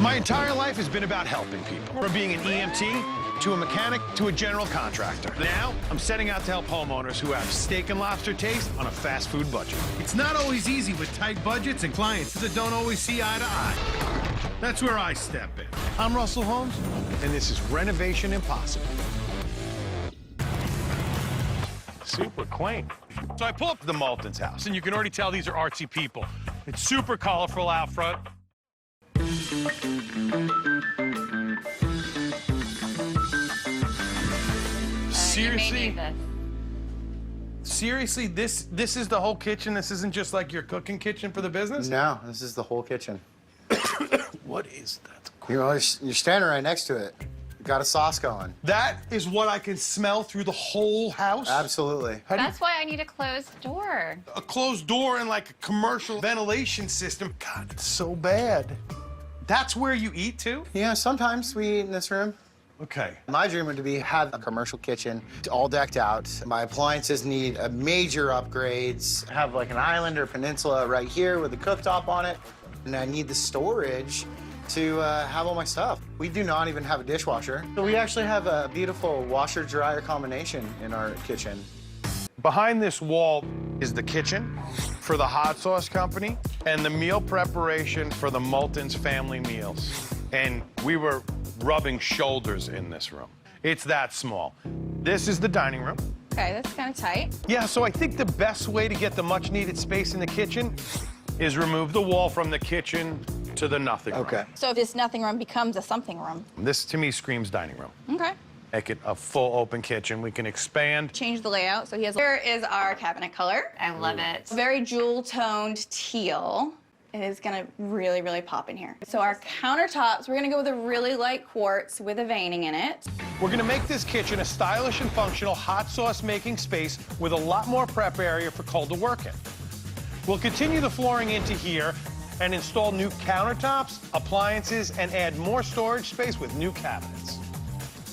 My entire life has been about helping people, from being an EMT to a mechanic to a general contractor. Now, I'm setting out to help homeowners who have steak and lobster taste on a fast food budget. It's not always easy with tight budgets and clients that don't always see eye to eye. That's where I step in. I'm Russell Holmes, and this is Renovation Impossible. Super quaint. So I pull up to the Moulton's house, and you can already tell these are artsy people. It's super colorful out front. Seriously? Seriously, this is the whole kitchen? This isn't just like your cooking kitchen for the business? No, this is the whole kitchen. What is that? You're standing right next to it. Got a sauce going. That is what I can smell through the whole house? Absolutely. That's why I need a closed door. A closed door and like a commercial ventilation system. God, it's so bad. That's where you eat too? Yeah, sometimes we eat in this room. Okay. My dream would be have a commercial kitchen, all decked out. My appliances need major upgrades. Have like an island or peninsula right here with a cooktop on it. And I need the storage to have all my stuff. We do not even have a dishwasher. So we actually have a beautiful washer-dryer combination in our kitchen. Behind this wall is the kitchen for the hot sauce company and the meal preparation for the Moulton's family meals. And we were rubbing shoulders in this room. It's that small. This is the dining room. Okay, that's kind of tight. Yeah, so I think the best way to get the much-needed space in the kitchen is remove the wall from the kitchen to the nothing room. Okay. So if this nothing room becomes a something room. This, to me, screams dining room. Okay. Make it a full open kitchen. We can expand. Change the layout. So here is our cabinet color. I love it. Very jewel-toned teal. It is gonna really, really pop in here. So our countertops, we're gonna go with a really light quartz with a veining in it. We're gonna make this kitchen a stylish and functional hot sauce making space with a lot more prep area for Cole to work in. We'll continue the flooring into here and install new countertops, appliances, and add more storage space with new cabinets.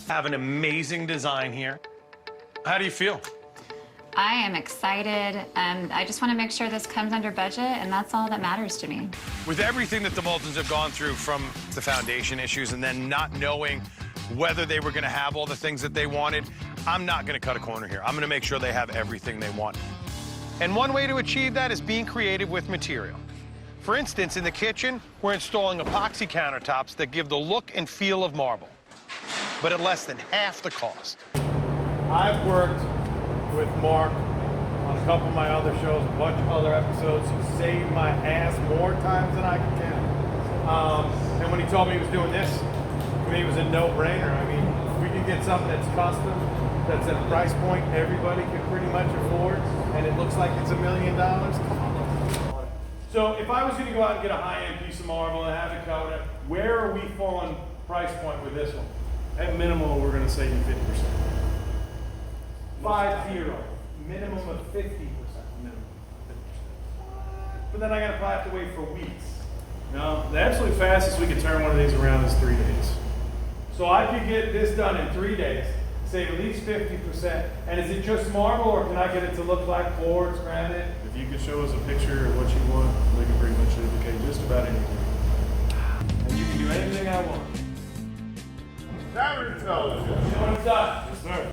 Have an amazing design here. How do you feel? I am excited, and I just want to make sure this comes under budget, and that's all that matters to me. With everything that the Moultons have gone through, from the foundation issues and then not knowing whether they were going to have all the things that they wanted, I'm not going to cut a corner here. I'm going to make sure they have everything they want. And one way to achieve that is being creative with material. For instance, in the kitchen, we're installing epoxy countertops that give the look and feel of marble, but at less than half the cost. I've worked with Mark on a couple of my other shows, a bunch of other episodes. He saved my ass more times than I can count. And when he told me he was doing this, for me it was a no-brainer. I mean, if we can get something that's custom, that's at a price point everybody can pretty much afford, and it looks like it's $1 million, come on. So if I was gonna go out and get a high-end piece of marble and have it covered, where are we falling price point with this one? At minimum, we're going to save you 50%. 5-0, minimum of 50%. Minimum, 50%. But then I gotta probably have to wait for weeks. No, the absolute fastest we could turn one of these around is 3 days. So I could get this done in 3 days, save at least 50%. And is it just marble, or can I get it to look like quartz, granite? If you could show us a picture of what you want, we can pretty much duplicate just about anything. And you can do anything I want. Saturday television. You know what it's done? Yes, sir.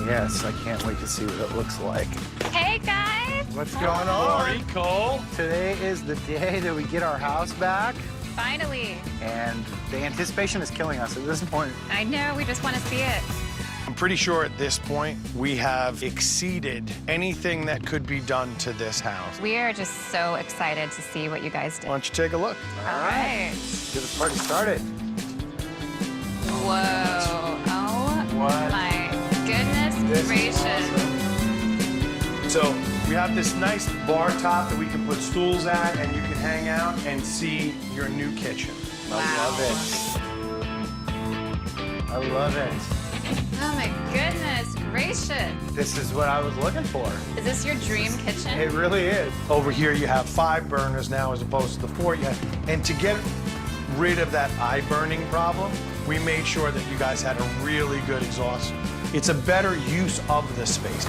Yes, I can't wait to see what it looks like. Hey, guys! What's going on? Sorry, Cole. Today is the day that we get our house back, Finally. and the anticipation is killing us at this point. I know, we just want to see it. I'm pretty sure at this point we have exceeded anything that could be done to this house. We are just so excited to see what you guys did. Why don't you take a look? All right. Get this party started. Whoa. Oh, What? my goodness gracious. So we have this nice bar top that we can put stools at, and you can hang out and see your new kitchen. love it. I love it. Oh my goodness gracious. This is what I was looking for. Is this your dream kitchen? It really is. Over here, you have 5 burners now as opposed to the 4 you had. And to get rid of that eye burning problem, we made sure that you guys had a really good exhaust. It's a better use of the space.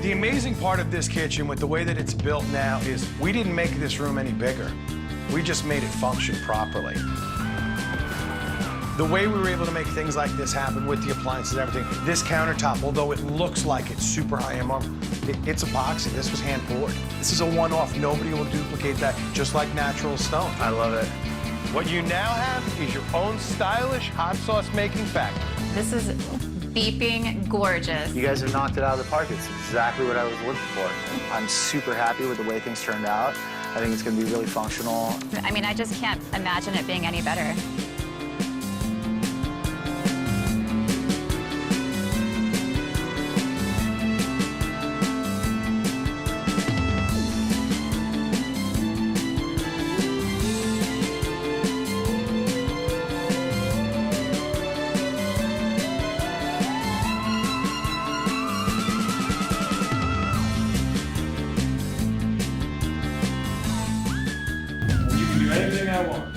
The amazing part of this kitchen with the way that it's built now is we didn't make this room any bigger. We just made it function properly. The way we were able to make things like this happen with the appliances and everything, this countertop, although it looks like it's super high-end marble, it's epoxy. This was hand poured. This is a one-off. Nobody will duplicate that, just like natural stone. I love it. What you now have is your own stylish hot sauce making factory. This is beeping gorgeous. You guys have knocked it out of the park. It's exactly what I was looking for. I'm super happy with the way things turned out. I think it's going to be really functional. I mean, I just can't imagine it being any better. You can do anything I want.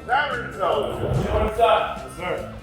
That You know what's up? Yes, sir.